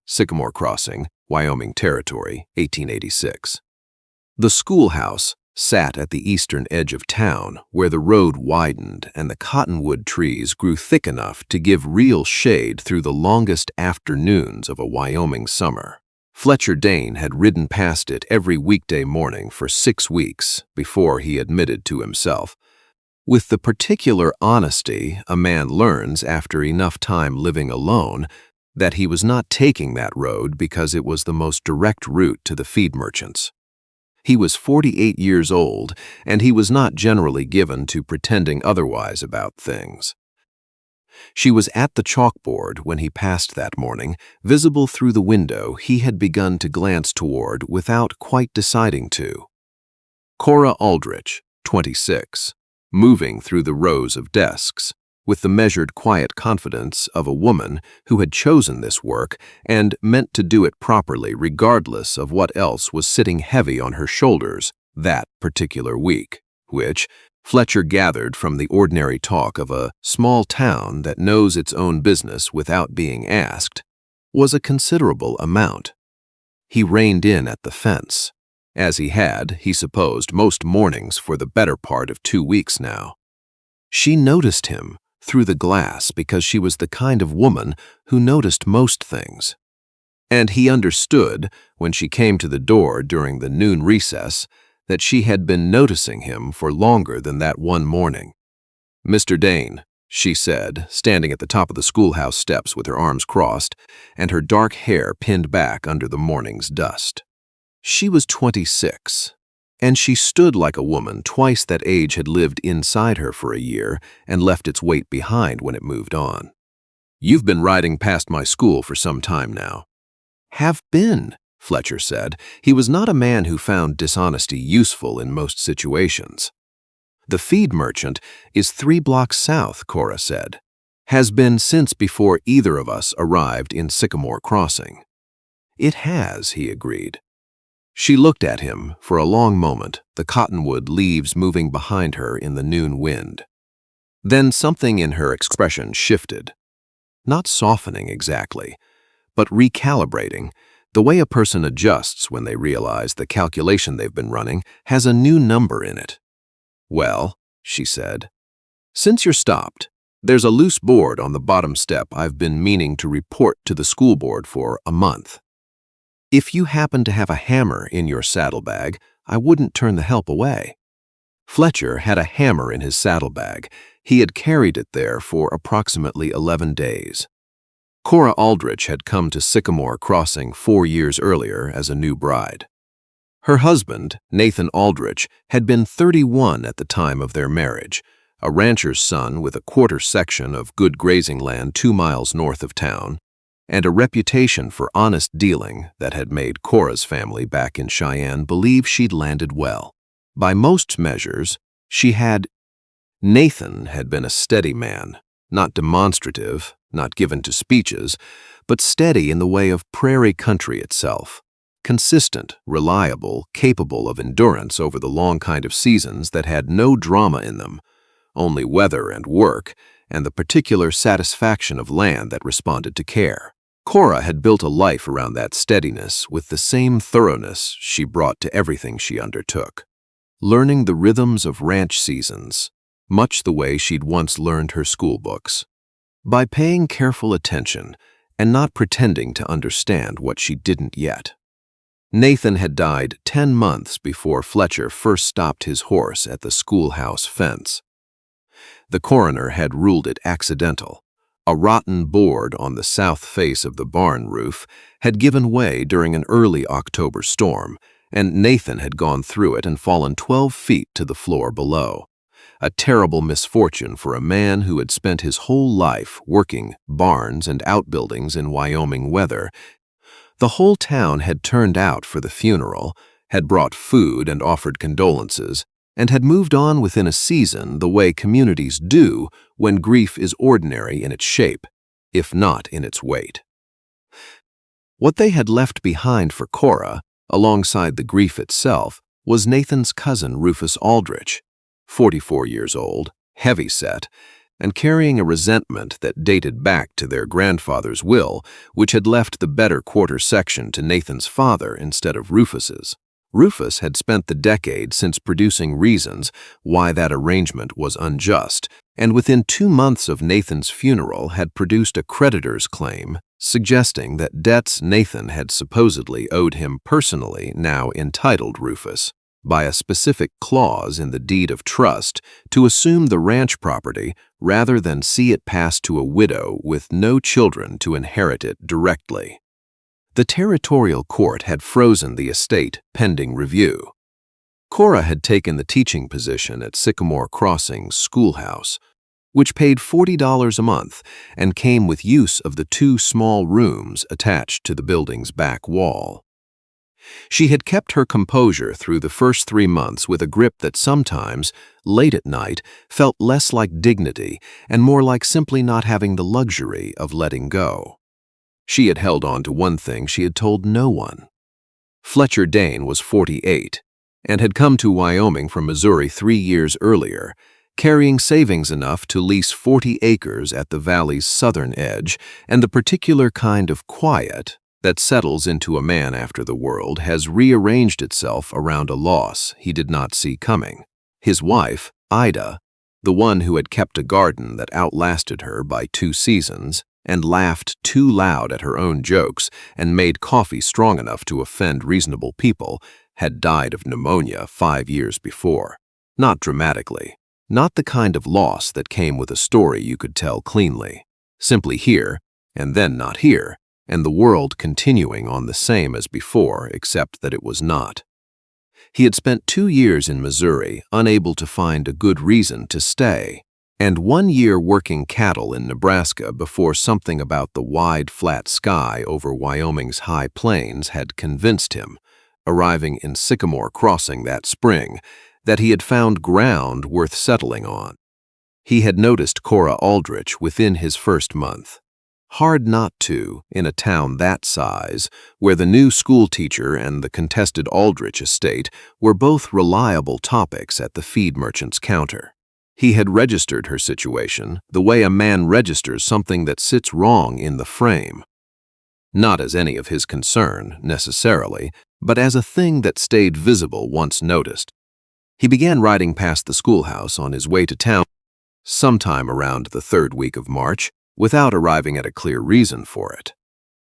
Sycamore Crossing, Wyoming Territory, 1886. The schoolhouse sat at the eastern edge of town, where the road widened and the cottonwood trees grew thick enough to give real shade through the longest afternoons of a Wyoming summer. Fletcher Dane had ridden past it every weekday morning for 6 weeks before he admitted to himself, with the particular honesty a man learns after enough time living alone, that he was not taking that road because it was the most direct route to the feed merchants. He was 48 years old, and he was not generally given to pretending otherwise about things. She was at the chalkboard when he passed that morning, visible through the window he had begun to glance toward without quite deciding to. Cora Aldrich, 26, moving through the rows of desks, with the measured, quiet confidence of a woman who had chosen this work and meant to do it properly regardless of what else was sitting heavy on her shoulders that particular week, which, Fletcher gathered from the ordinary talk of a small town that knows its own business without being asked, was a considerable amount. He reined in at the fence, as he had, he supposed, most mornings for the better part of 2 weeks now. She noticed him through the glass because she was the kind of woman who noticed most things. And he understood, when she came to the door during the noon recess, that she had been noticing him for longer than that one morning. "Mr. Dane," she said, standing at the top of the schoolhouse steps with her arms crossed and her dark hair pinned back under the morning's dust. She was 26. And she stood like a woman twice that age had lived inside her for a year and left its weight behind when it moved on. "You've been riding past my school for some time now." "Have been," Fletcher said. He was not a man who found dishonesty useful in most situations. "The feed merchant is 3 blocks south," Cora said. "Has been since before either of us arrived in Sycamore Crossing." "It has," he agreed. She looked at him for a long moment, the cottonwood leaves moving behind her in the noon wind. Then something in her expression shifted. Not softening exactly, but recalibrating, the way a person adjusts when they realize the calculation they've been running has a new number in it. "Well," she said, "since you're stopped, there's a loose board on the bottom step I've been meaning to report to the school board for a month. If you happen to have a hammer in your saddlebag, I wouldn't turn the help away." Fletcher had a hammer in his saddlebag. He had carried it there for approximately 11 days. Cora Aldrich had come to Sycamore Crossing 4 years earlier as a new bride. Her husband, Nathan Aldrich, had been 31 at the time of their marriage, a rancher's son with a quarter section of good grazing land 2 miles north of town, and a reputation for honest dealing that had made Cora's family back in Cheyenne believe she'd landed well. By most measures, she had. Nathan had been a steady man, not demonstrative, not given to speeches, but steady in the way of prairie country itself, consistent, reliable, capable of endurance over the long kind of seasons that had no drama in them, only weather and work, and the particular satisfaction of land that responded to care. Cora had built a life around that steadiness with the same thoroughness she brought to everything she undertook, learning the rhythms of ranch seasons, much the way she'd once learned her school books, by paying careful attention and not pretending to understand what she didn't yet. Nathan had died 10 months before Fletcher first stopped his horse at the schoolhouse fence. The coroner had ruled it accidental. A rotten board on the south face of the barn roof had given way during an early October storm, and Nathan had gone through it and fallen 12 feet to the floor below. A terrible misfortune for a man who had spent his whole life working barns and outbuildings in Wyoming weather. The whole town had turned out for the funeral, had brought food and offered condolences, and had moved on within a season the way communities do when grief is ordinary in its shape, if not in its weight. What they had left behind for Cora, alongside the grief itself, was Nathan's cousin Rufus Aldrich, 44 years old, heavy-set, and carrying a resentment that dated back to their grandfather's will, which had left the better quarter section to Nathan's father instead of Rufus's. Rufus had spent the decade since producing reasons why that arrangement was unjust, and within 2 months of Nathan's funeral had produced a creditor's claim, suggesting that debts Nathan had supposedly owed him personally now entitled Rufus, by a specific clause in the deed of trust, to assume the ranch property rather than see it pass to a widow with no children to inherit it directly. The territorial court had frozen the estate pending review. Cora had taken the teaching position at Sycamore Crossing schoolhouse, which paid $40 a month and came with use of the 2 small rooms attached to the building's back wall. She had kept her composure through the first 3 months with a grip that sometimes, late at night, felt less like dignity and more like simply not having the luxury of letting go. She had held on to one thing she had told no one. Fletcher Dane was 48 and had come to Wyoming from Missouri 3 years earlier, carrying savings enough to lease 40 acres at the valley's southern edge, and the particular kind of quiet that settles into a man after the world has rearranged itself around a loss he did not see coming. His wife, Ida, the one who had kept a garden that outlasted her by 2 seasons, and laughed too loud at her own jokes and made coffee strong enough to offend reasonable people, had died of pneumonia 5 years before. Not dramatically. Not the kind of loss that came with a story you could tell cleanly. Simply here, and then not here, and the world continuing on the same as before, except that it was not. He had spent 2 years in Missouri, unable to find a good reason to stay, and 1 year working cattle in Nebraska before something about the wide, flat sky over Wyoming's high plains had convinced him, arriving in Sycamore Crossing that spring, that he had found ground worth settling on. He had noticed Cora Aldrich within his first month. Hard not to, in a town that size, where the new schoolteacher and the contested Aldrich estate were both reliable topics at the feed merchant's counter. He had registered her situation the way a man registers something that sits wrong in the frame. Not as any of his concern, necessarily, but as a thing that stayed visible once noticed. He began riding past the schoolhouse on his way to town sometime around the 3rd week of March, without arriving at a clear reason for it,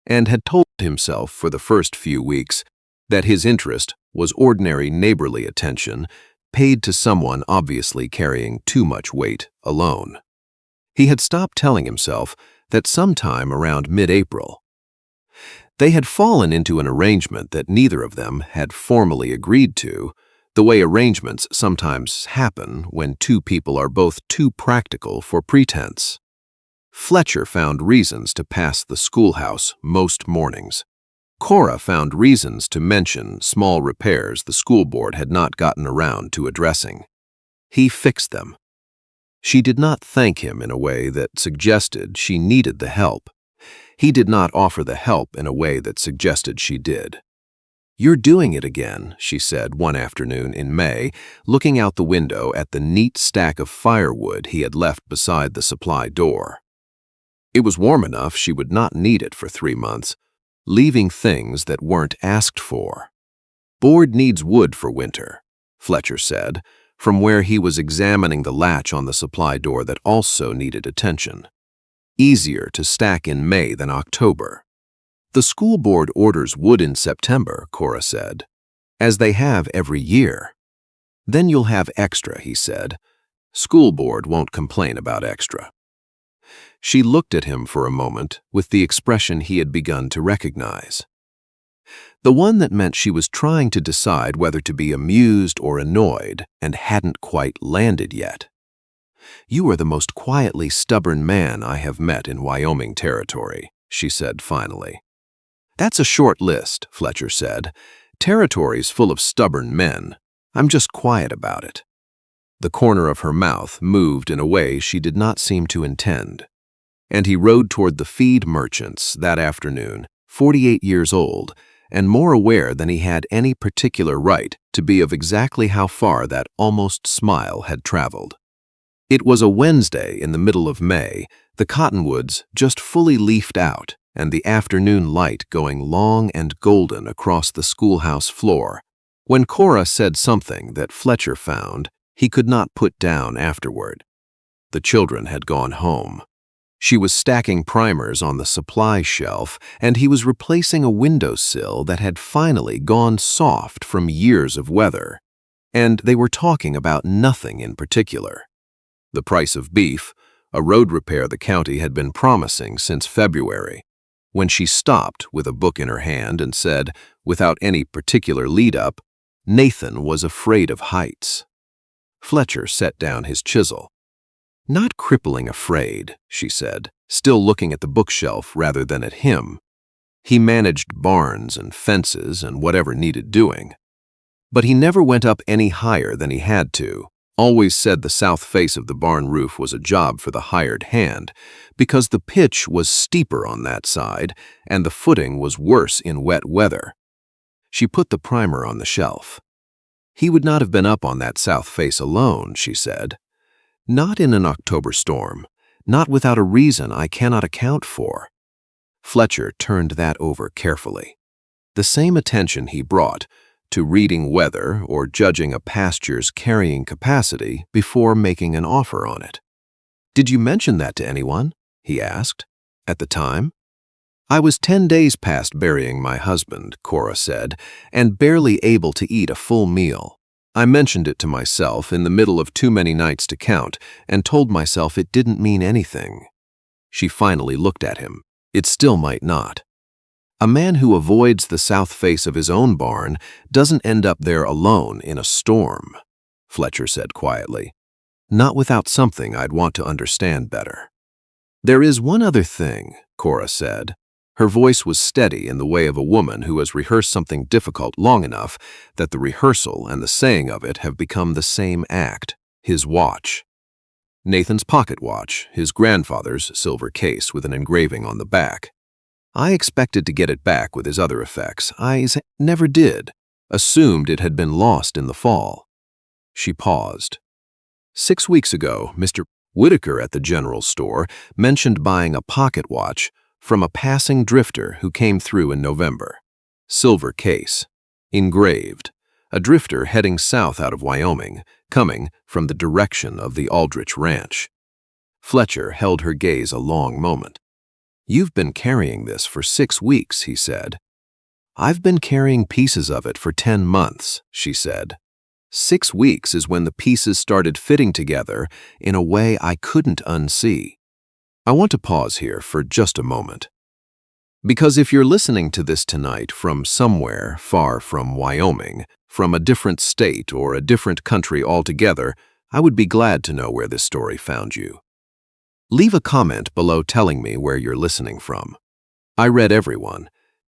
and had told himself for the first few weeks that his interest was ordinary neighborly attention paid to someone obviously carrying too much weight alone. He had stopped telling himself that sometime around mid-April. They had fallen into an arrangement that neither of them had formally agreed to, the way arrangements sometimes happen when 2 people are both too practical for pretense. Fletcher found reasons to pass the schoolhouse most mornings. Cora found reasons to mention small repairs the school board had not gotten around to addressing. He fixed them. She did not thank him in a way that suggested she needed the help. He did not offer the help in a way that suggested she did. "You're doing it again," she said one afternoon in May, looking out the window at the neat stack of firewood he had left beside the supply door. It was warm enough she would not need it for 3 months, leaving things that weren't asked for. "Board needs wood for winter," Fletcher said, from where he was examining the latch on the supply door that also needed attention. "Easier to stack in May than October." "The school board orders wood in September," Cora said, "as they have every year." "Then you'll have extra," he said. "School board won't complain about extra." She looked at him for a moment with the expression he had begun to recognize. The one that meant she was trying to decide whether to be amused or annoyed and hadn't quite landed yet. "You are the most quietly stubborn man I have met in Wyoming Territory," she said finally. "That's a short list," Fletcher said. "Territory's full of stubborn men. I'm just quiet about it." The corner of her mouth moved in a way she did not seem to intend, and he rode toward the feed merchants that afternoon, 48 years old, and more aware than he had any particular right to be of exactly how far that almost smile had traveled. It was a Wednesday in the middle of May, the cottonwoods just fully leafed out, and the afternoon light going long and golden across the schoolhouse floor, when Cora said something that Fletcher found he could not put down afterward. The children had gone home. She was stacking primers on the supply shelf, and he was replacing a windowsill that had finally gone soft from years of weather. And they were talking about nothing in particular. The price of beef, a road repair the county had been promising since February, when she stopped with a book in her hand and said, without any particular lead-up, Nathan was afraid of heights. Fletcher set down his chisel. "Not crippling afraid," she said, still looking at the bookshelf rather than at him. He managed barns and fences and whatever needed doing. But he never went up any higher than he had to. Always said the south face of the barn roof was a job for the hired hand, because the pitch was steeper on that side and the footing was worse in wet weather. She put the primer on the shelf. He would not have been up on that south face alone, she said. Not in an October storm, not without a reason I cannot account for. Fletcher turned that over carefully. The same attention he brought to reading weather or judging a pasture's carrying capacity before making an offer on it. "Did you mention that to anyone?" he asked. "At the time?" "I was 10 days past burying my husband," Cora said, "and barely able to eat a full meal. I mentioned it to myself in the middle of too many nights to count and told myself it didn't mean anything." She finally looked at him. It still might not. A man who avoids the south face of his own barn doesn't end up there alone in a storm, Fletcher said quietly. "Not without something I'd want to understand better." "There is one other thing," Cora said. Her voice was steady in the way of a woman who has rehearsed something difficult long enough that the rehearsal and the saying of it have become the same act. "His watch." Nathan's pocket watch, his grandfather's silver case with an engraving on the back. "I expected to get it back with his other effects. I never did. Assumed it had been lost in the fall." She paused. 6 weeks ago, Mr. Whitaker at the general store mentioned buying a pocket watch from a passing drifter who came through in November. Silver case. Engraved. A drifter heading south out of Wyoming, coming from the direction of the Aldrich ranch. Fletcher held her gaze a long moment. "You've been carrying this for 6 weeks, he said. "I've been carrying pieces of it for 10 months, she said. 6 weeks is when the pieces started fitting together in a way I couldn't unsee." I want to pause here for just a moment. Because if you're listening to this tonight from somewhere far from Wyoming, from a different state or a different country altogether, I would be glad to know where this story found you. Leave a comment below telling me where you're listening from. I read everyone,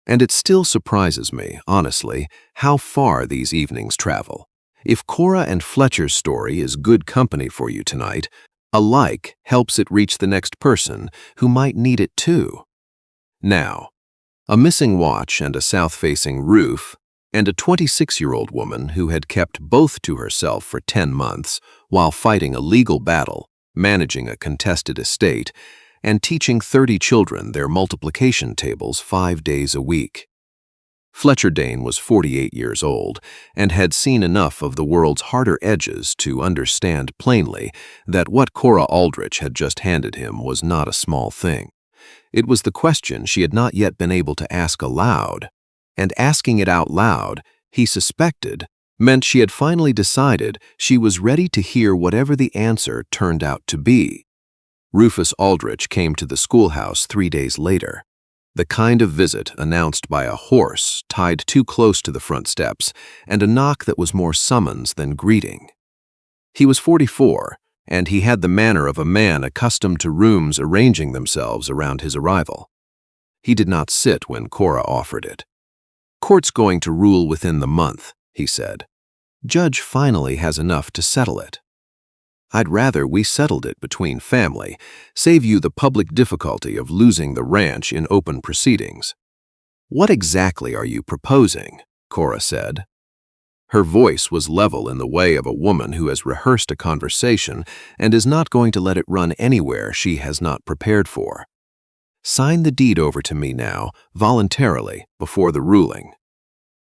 and it still surprises me, honestly, how far these evenings travel. If Cora and Fletcher's story is good company for you tonight, a like helps it reach the next person who might need it too. Now, a missing watch and a south-facing roof, and a 26-year-old woman who had kept both to herself for 10 months while fighting a legal battle, managing a contested estate, and teaching 30 children their multiplication tables 5 days a week. Fletcher Dane was 48 years old and had seen enough of the world's harder edges to understand plainly that what Cora Aldrich had just handed him was not a small thing. It was the question she had not yet been able to ask aloud, and asking it out loud, he suspected, meant she had finally decided she was ready to hear whatever the answer turned out to be. Rufus Aldrich came to the schoolhouse 3 days later. The kind of visit announced by a horse tied too close to the front steps and a knock that was more summons than greeting. He was 44, and he had the manner of a man accustomed to rooms arranging themselves around his arrival. He did not sit when Cora offered it. "Court's going to rule within the month," he said. "Judge finally has enough to settle it. I'd rather we settled it between family, save you the public difficulty of losing the ranch in open proceedings." "What exactly are you proposing?" Cora said. Her voice was level in the way of a woman who has rehearsed a conversation and is not going to let it run anywhere she has not prepared for. Sign the deed over to me now, voluntarily, before the ruling.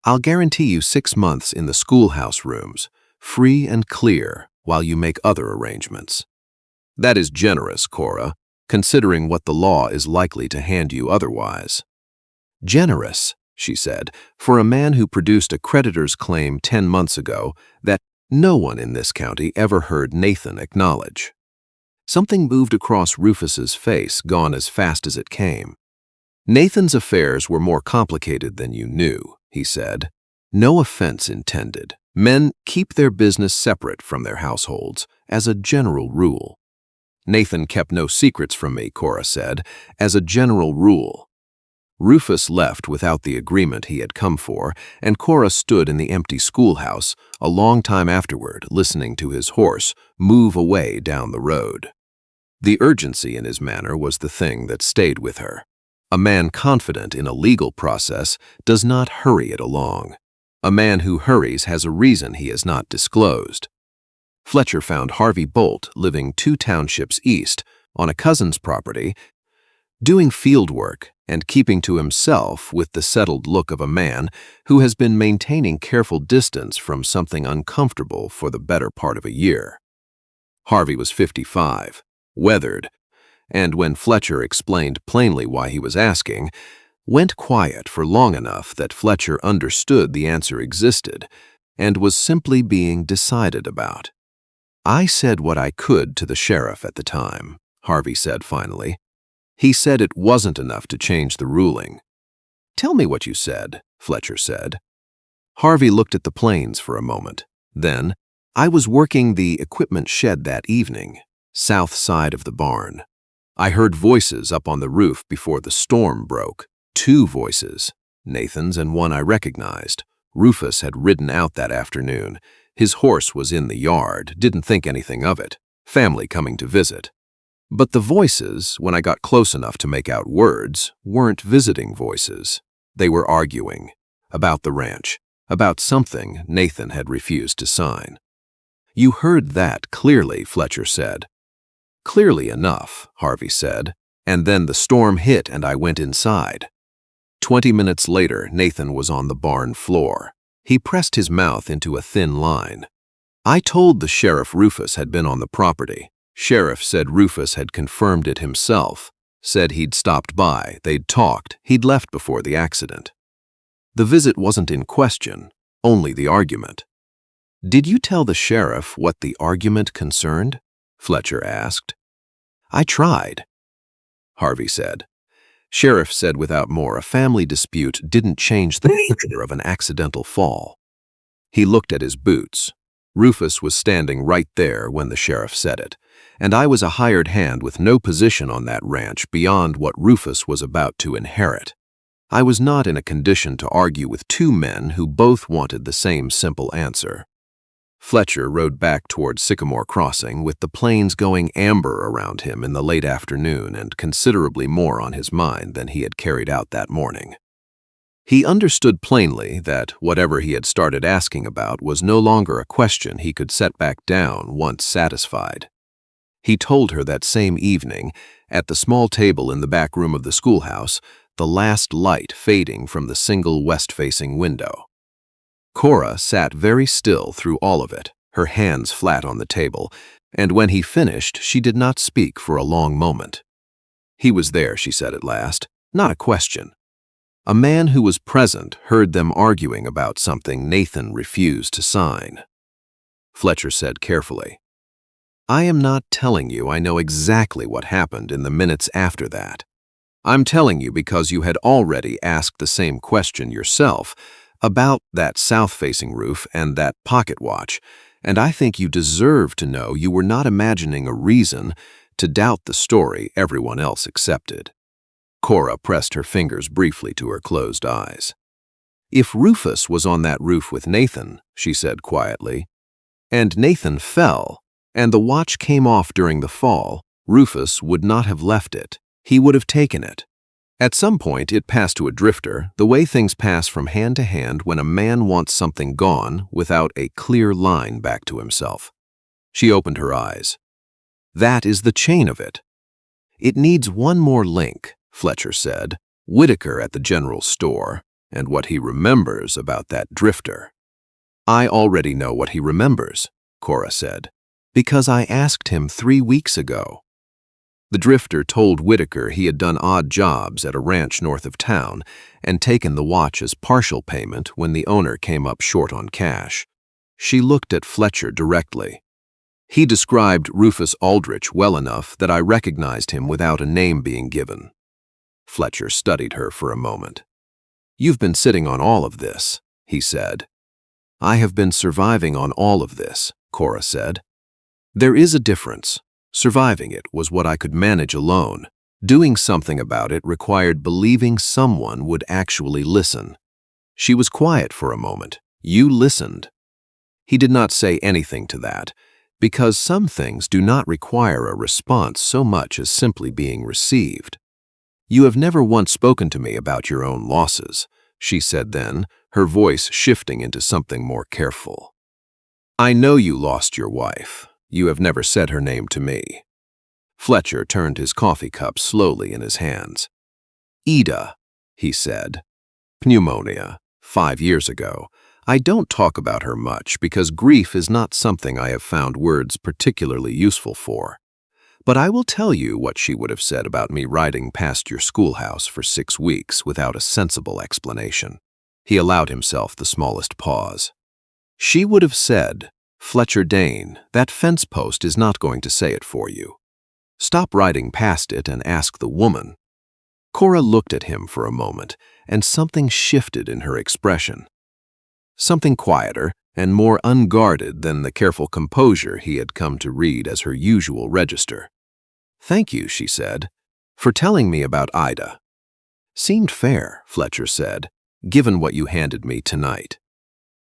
I'll guarantee you 6 months in the schoolhouse rooms, free and clear, while you make other arrangements. That is generous, Cora, considering what the law is likely to hand you otherwise. Generous, she said, for a man who produced a creditor's claim 10 months ago that no one in this county ever heard Nathan acknowledge. Something moved across Rufus's face, gone as fast as it came. Nathan's affairs were more complicated than you knew, he said. No offense intended. Men keep their business separate from their households, as a general rule. Nathan kept no secrets from me, Cora said, as a general rule. Rufus left without the agreement he had come for, and Cora stood in the empty schoolhouse a long time afterward, listening to his horse move away down the road. The urgency in his manner was the thing that stayed with her. A man confident in a legal process does not hurry it along. A man who hurries has a reason he has not disclosed. Fletcher found Harvey Bolt living 2 townships east, on a cousin's property, doing field work and keeping to himself with the settled look of a man who has been maintaining careful distance from something uncomfortable for the better part of a year. Harvey was 55, weathered, and when Fletcher explained plainly why he was asking, went quiet for long enough that Fletcher understood the answer existed and was simply being decided about. I said what I could to the sheriff at the time, Harvey said finally. He said it wasn't enough to change the ruling. Tell me what you said, Fletcher said. Harvey looked at the planes for a moment. Then, I was working the equipment shed that evening, south side of the barn. I heard voices up on the roof before the storm broke. 2 voices, Nathan's and one I recognized. Rufus had ridden out that afternoon. His horse was in the yard, didn't think anything of it. Family coming to visit. But the voices, when I got close enough to make out words, weren't visiting voices. They were arguing. About the ranch. About something Nathan had refused to sign. You heard that clearly, Fletcher said. Clearly enough, Harvey said, and then the storm hit and I went inside. 20 minutes later, Nathan was on the barn floor. He pressed his mouth into a thin line. I told the sheriff Rufus had been on the property. Sheriff said Rufus had confirmed it himself, said he'd stopped by, they'd talked, he'd left before the accident. The visit wasn't in question, only the argument. Did you tell the sheriff what the argument concerned? Fletcher asked. I tried, Harvey said. Sheriff said without more, a family dispute didn't change the nature of an accidental fall. He looked at his boots. Rufus was standing right there when the sheriff said it, and I was a hired hand with no position on that ranch beyond what Rufus was about to inherit. I was not in a condition to argue with 2 men who both wanted the same simple answer. Fletcher rode back toward Sycamore Crossing with the plains going amber around him in the late afternoon and considerably more on his mind than he had carried out that morning. He understood plainly that whatever he had started asking about was no longer a question he could set back down once satisfied. He told her that same evening, at the small table in the back room of the schoolhouse, the last light fading from the single west-facing window. Cora sat very still through all of it, her hands flat on the table, and when he finished, she did not speak for a long moment. He was there, she said at last, not a question. A man who was present heard them arguing about something Nathan refused to sign. Fletcher said carefully, I am not telling you I know exactly what happened in the minutes after that. I'm telling you because you had already asked the same question yourself about that south-facing roof and that pocket watch, and I think you deserve to know you were not imagining a reason to doubt the story everyone else accepted. Cora pressed her fingers briefly to her closed eyes. If Rufus was on that roof with Nathan, she said quietly, and Nathan fell, and the watch came off during the fall, Rufus would not have left it. He would have taken it. At some point, it passed to a drifter, the way things pass from hand to hand when a man wants something gone without a clear line back to himself. She opened her eyes. That is the chain of it. It needs one more link, Fletcher said. Whitaker at the general store, and what he remembers about that drifter. I already know what he remembers, Cora said, because I asked him 3 weeks ago. The drifter told Whitaker he had done odd jobs at a ranch north of town and taken the watch as partial payment when the owner came up short on cash. She looked at Fletcher directly. He described Rufus Aldrich well enough that I recognized him without a name being given. Fletcher studied her for a moment. You've been sitting on all of this, he said. I have been surviving on all of this, Cora said. There is a difference. Surviving it was what I could manage alone. Doing something about it required believing someone would actually listen. She was quiet for a moment. You listened. He did not say anything to that, because some things do not require a response so much as simply being received. You have never once spoken to me about your own losses, she said then, her voice shifting into something more careful. I know you lost your wife. You have never said her name to me. Fletcher turned his coffee cup slowly in his hands. Ida, he said. Pneumonia, 5 years ago. I don't talk about her much because grief is not something I have found words particularly useful for. But I will tell you what she would have said about me riding past your schoolhouse for 6 weeks without a sensible explanation. He allowed himself the smallest pause. She would have said, Fletcher Dane, that fence post is not going to say it for you. Stop riding past it and ask the woman. Cora looked at him for a moment, and something shifted in her expression. Something quieter and more unguarded than the careful composure he had come to read as her usual register. Thank you, she said, for telling me about Ida. Seemed fair, Fletcher said, given what you handed me tonight.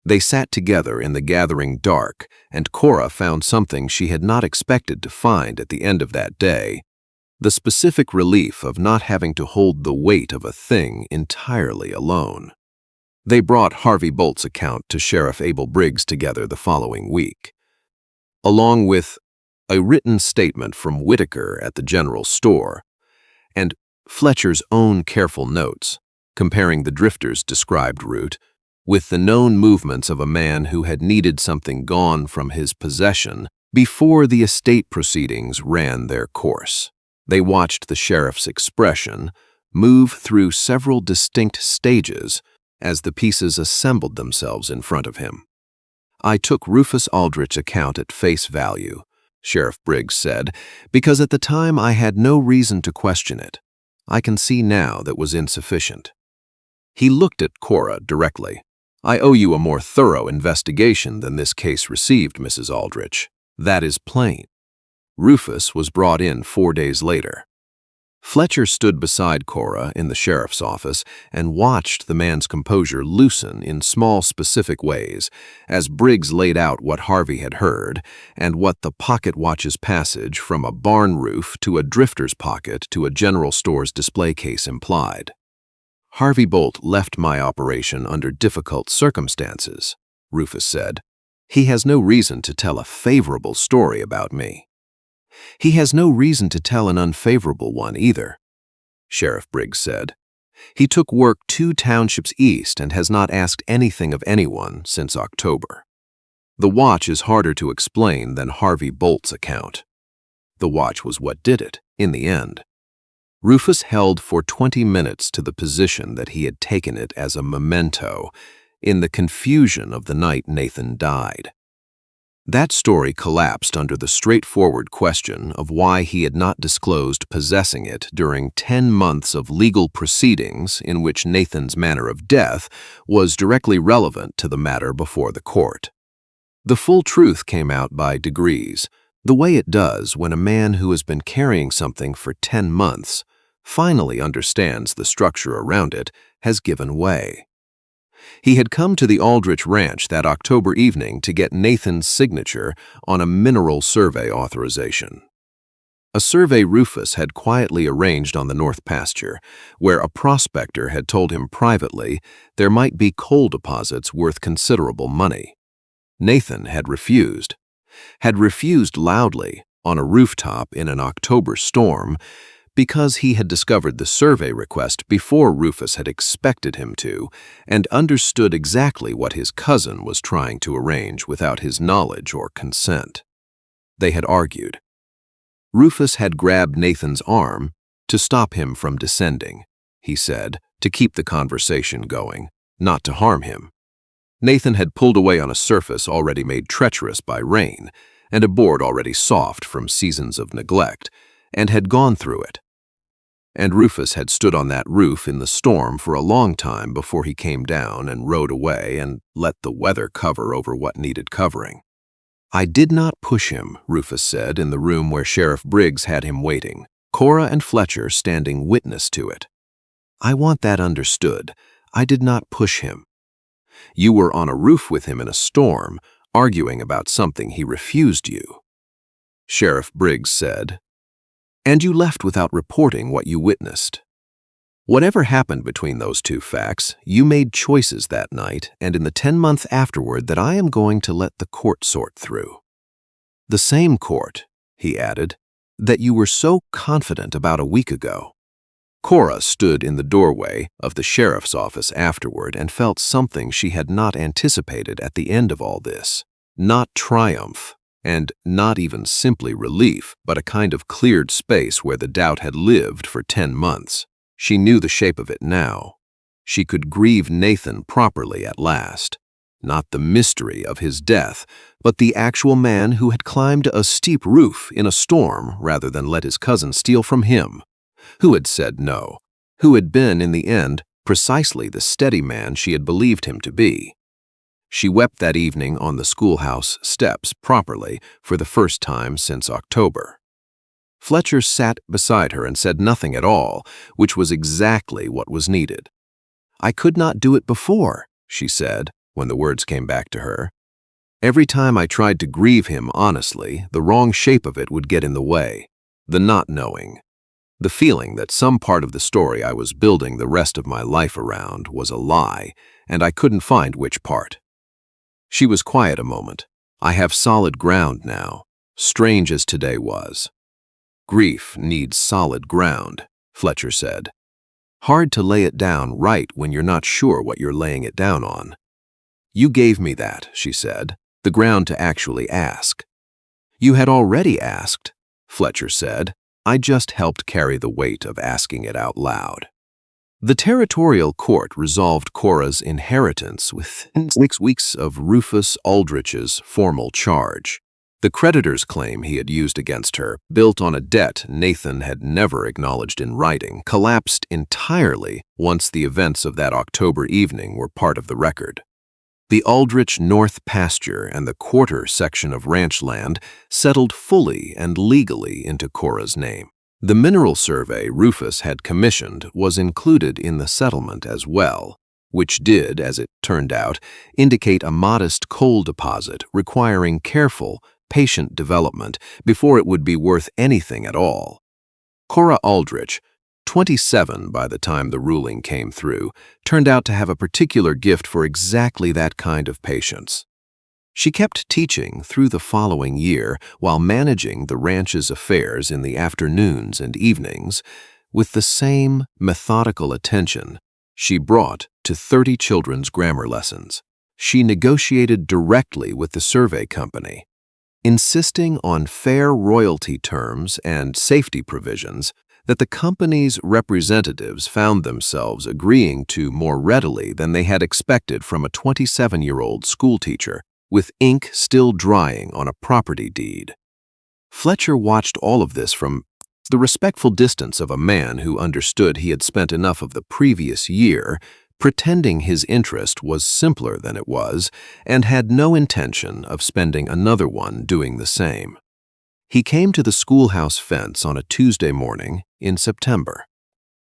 They sat together in the gathering dark, and Cora found something she had not expected to find at the end of that day, the specific relief of not having to hold the weight of a thing entirely alone. They brought Harvey Bolt's account to Sheriff Abel Briggs together the following week, along with a written statement from Whitaker at the general store, and Fletcher's own careful notes, comparing the drifter's described route with the known movements of a man who had needed something gone from his possession before the estate proceedings ran their course. They watched the sheriff's expression move through several distinct stages as the pieces assembled themselves in front of him. I took Rufus Aldrich's account at face value, Sheriff Briggs said, because at the time I had no reason to question it. I can see now that was insufficient. He looked at Cora directly. I owe you a more thorough investigation than this case received, Mrs. Aldrich. That is plain. Rufus was brought in 4 days later. Fletcher stood beside Cora in the sheriff's office and watched the man's composure loosen in small specific ways as Briggs laid out what Harvey had heard and what the pocket watch's passage from a barn roof to a drifter's pocket to a general store's display case implied. Harvey Bolt left my operation under difficult circumstances, Rufus said. He has no reason to tell a favorable story about me. He has no reason to tell an unfavorable one either, Sheriff Briggs said. He took work 2 townships east and has not asked anything of anyone since October. The watch is harder to explain than Harvey Bolt's account. The watch was what did it, in the end. Rufus held for 20 minutes to the position that he had taken it as a memento in the confusion of the night Nathan died. That story collapsed under the straightforward question of why he had not disclosed possessing it during 10 months of legal proceedings in which Nathan's manner of death was directly relevant to the matter before the court. The full truth came out by degrees, the way it does when a man who has been carrying something for 10 months finally understands the structure around it has given way. He had come to the Aldrich Ranch that October evening to get Nathan's signature on a mineral survey authorization. A survey Rufus had quietly arranged on the north pasture, where a prospector had told him privately there might be coal deposits worth considerable money. Nathan had refused loudly on a rooftop in an October storm because he had discovered the survey request before Rufus had expected him to and understood exactly what his cousin was trying to arrange without his knowledge or consent. They had argued. Rufus had grabbed Nathan's arm to stop him from descending, he said, to keep the conversation going, not to harm him. Nathan had pulled away on a surface already made treacherous by rain, and a board already soft from seasons of neglect, and had gone through it. And Rufus had stood on that roof in the storm for a long time before he came down and rode away and let the weather cover over what needed covering. "I did not push him," Rufus said in the room where Sheriff Briggs had him waiting, Cora and Fletcher standing witness to it. "I want that understood. I did not push him. You were on a roof with him in a storm, arguing about something he refused you." Sheriff Briggs said, "And you left without reporting what you witnessed. Whatever happened between those two facts, you made choices that night and in the 10 months afterward that I am going to let the court sort through. The same court," he added, "that you were so confident about a week ago." Cora stood in the doorway of the sheriff's office afterward and felt something she had not anticipated at the end of all this. Not triumph, and not even simply relief, but a kind of cleared space where the doubt had lived for 10 months. She knew the shape of it now. She could grieve Nathan properly at last. Not the mystery of his death, but the actual man who had climbed a steep roof in a storm rather than let his cousin steal from him. Who had said no. Who had been, in the end, precisely the steady man she had believed him to be. She wept that evening on the schoolhouse steps properly for the first time since October. Fletcher sat beside her and said nothing at all, which was exactly what was needed. "I could not do it before," she said, when the words came back to her. "Every time I tried to grieve him honestly, the wrong shape of it would get in the way. The not knowing. The feeling that some part of the story I was building the rest of my life around was a lie, and I couldn't find which part." She was quiet a moment. "I have solid ground now, strange as today was." "Grief needs solid ground," Fletcher said. "Hard to lay it down right when you're not sure what you're laying it down on." "You gave me that," she said, "the ground to actually ask." "You had already asked," Fletcher said. "I just helped carry the weight of asking it out loud." The territorial court resolved Cora's inheritance within 6 weeks of Rufus Aldrich's formal charge. The creditor's claim he had used against her, built on a debt Nathan had never acknowledged in writing, collapsed entirely once the events of that October evening were part of the record. The Aldrich North pasture and the quarter section of ranch land settled fully and legally into Cora's name. The mineral survey Rufus had commissioned was included in the settlement as well, which did, as it turned out, indicate a modest coal deposit requiring careful, patient development before it would be worth anything at all. Cora Aldrich, 27 by the time the ruling came through, turned out to have a particular gift for exactly that kind of patience. She kept teaching through the following year while managing the ranch's affairs in the afternoons and evenings with the same methodical attention she brought to 30 children's grammar lessons. She negotiated directly with the survey company, insisting on fair royalty terms and safety provisions that the company's representatives found themselves agreeing to more readily than they had expected from a 27-year-old schoolteacher with ink still drying on a property deed. Fletcher watched all of this from the respectful distance of a man who understood he had spent enough of the previous year pretending his interest was simpler than it was and had no intention of spending another one doing the same. He came to the schoolhouse fence on a Tuesday morning in September,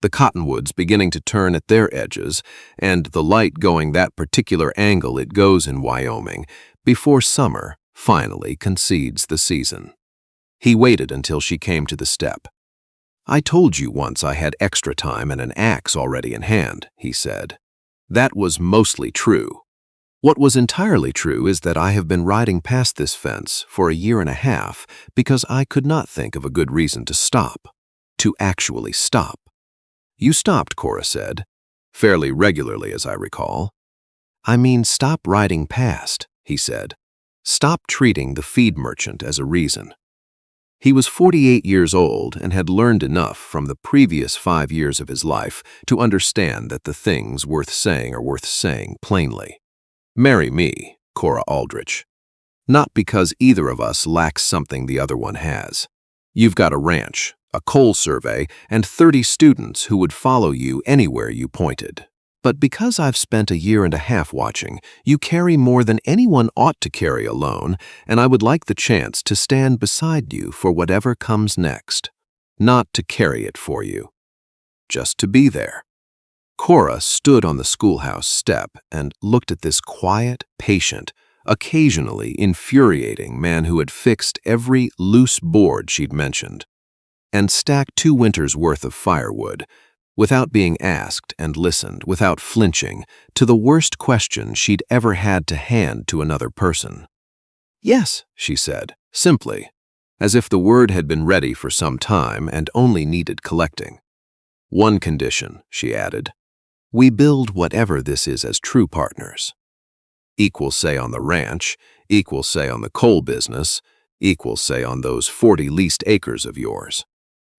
the cottonwoods beginning to turn at their edges and the light going that particular angle it goes in Wyoming before summer finally concedes the season. He waited until she came to the step. "I told you once I had extra time and an axe already in hand," he said. That was mostly true. What was entirely true is that I have been riding past this fence for a year and a half because I could not think of a good reason to stop. To actually stop. "You stopped," Cora said. "Fairly regularly, as I recall." "I mean, stop riding past," he said. "Stop treating the feed merchant as a reason." He was 48 years old and had learned enough from the previous 5 years of his life to understand that the things worth saying are worth saying plainly. "Marry me, Cora Aldrich. Not because either of us lacks something the other one has. You've got a ranch, a coal survey, and 30 students who would follow you anywhere you pointed. But because I've spent a year and a half watching, you carry more than anyone ought to carry alone, and I would like the chance to stand beside you for whatever comes next. Not to carry it for you. Just to be there." Cora stood on the schoolhouse step and looked at this quiet, patient, occasionally infuriating man who had fixed every loose board she'd mentioned, and stacked 2 winters' worth of firewood, without being asked, and listened, without flinching, to the worst question she'd ever had to hand to another person. "Yes," she said, simply, as if the word had been ready for some time and only needed collecting. "One condition," she added. "We build whatever this is as true partners. Equal say on the ranch, equal say on the coal business, equal say on those 40 leased acres of yours.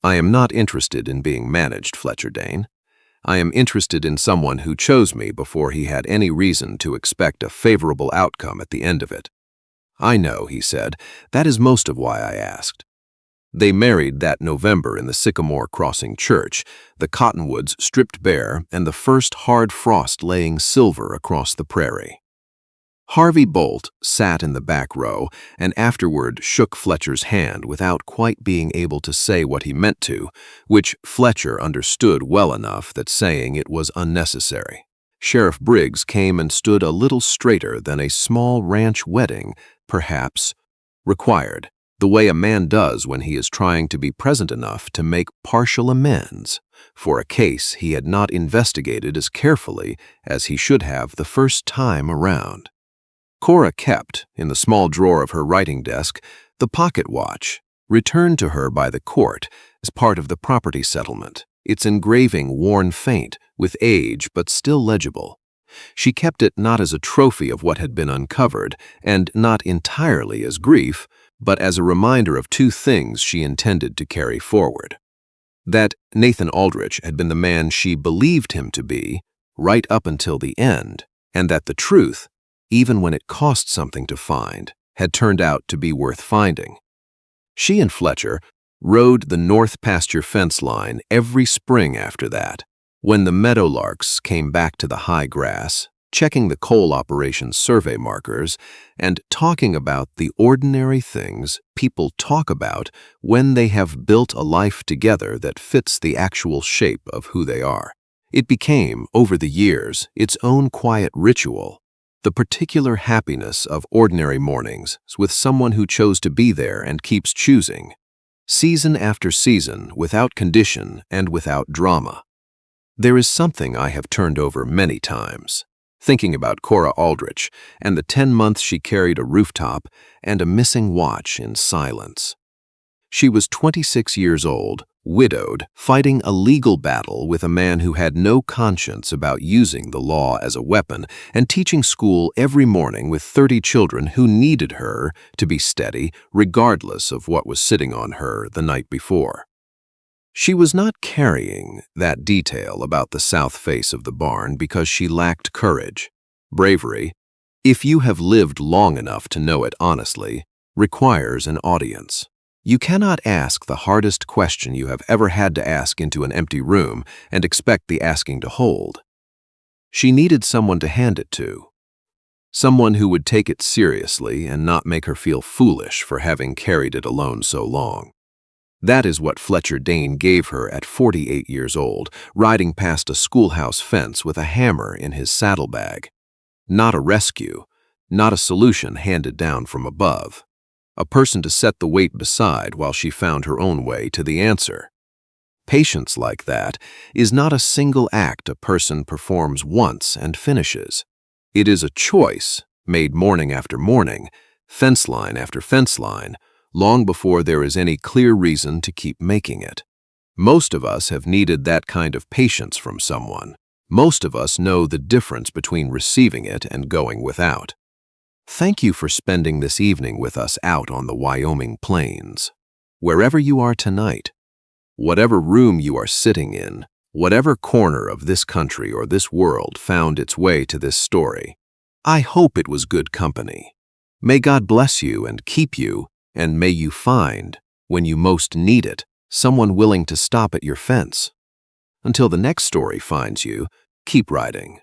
I am not interested in being managed, Fletcher Dane. I am interested in someone who chose me before he had any reason to expect a favorable outcome at the end of it." "I know," he said. "That is most of why I asked." They married that November in the Sycamore Crossing church, the cottonwoods stripped bare and the first hard frost laying silver across the prairie. Harvey Bolt sat in the back row and afterward shook Fletcher's hand without quite being able to say what he meant to, which Fletcher understood well enough that saying it was unnecessary. Sheriff Briggs came and stood a little straighter than a small ranch wedding, perhaps, required, the way a man does when he is trying to be present enough to make partial amends for a case he had not investigated as carefully as he should have the first time around. Cora kept, in the small drawer of her writing desk, the pocket watch, returned to her by the court as part of the property settlement, its engraving worn faint with age but still legible. She kept it not as a trophy of what had been uncovered, and not entirely as grief, but as a reminder of 2 things she intended to carry forward. That Nathan Aldrich had been the man she believed him to be, right up until the end, and that the truth, even when it cost something to find, had turned out to be worth finding. She and Fletcher rode the north pasture fence line every spring after that, when the meadowlarks came back to the high grass, checking the coal operations survey markers, and talking about the ordinary things people talk about when they have built a life together that fits the actual shape of who they are. It became, over the years, its own quiet ritual, the particular happiness of ordinary mornings with someone who chose to be there and keeps choosing, season after season, without condition and without drama. There is something I have turned over many times, thinking about Cora Aldrich and the 10 months she carried a rooftop and a missing watch in silence. She was 26 years old, widowed, fighting a legal battle with a man who had no conscience about using the law as a weapon, and teaching school every morning with 30 children who needed her to be steady regardless of what was sitting on her the night before. She was not carrying that detail about the south face of the barn because she lacked courage. Bravery, if you have lived long enough to know it honestly, requires an audience. You cannot ask the hardest question you have ever had to ask into an empty room and expect the asking to hold. She needed someone to hand it to. Someone who would take it seriously and not make her feel foolish for having carried it alone so long. That is what Fletcher Dane gave her at 48 years old, riding past a schoolhouse fence with a hammer in his saddlebag. Not a rescue, not a solution handed down from above. a person to set the weight beside while she found her own way to the answer. Patience like that is not a single act a person performs once and finishes. It is a choice made morning after morning, fence line after fence line, long before there is any clear reason to keep making it. Most of us have needed that kind of patience from someone. Most of us know the difference between receiving it and going without. Thank you for spending this evening with us out on the Wyoming plains. Wherever you are tonight, whatever room you are sitting in, whatever corner of this country or this world found its way to this story, I hope it was good company. May God bless you and keep you, and may you find, when you most need it, someone willing to stop at your fence. Until the next story finds you, keep writing.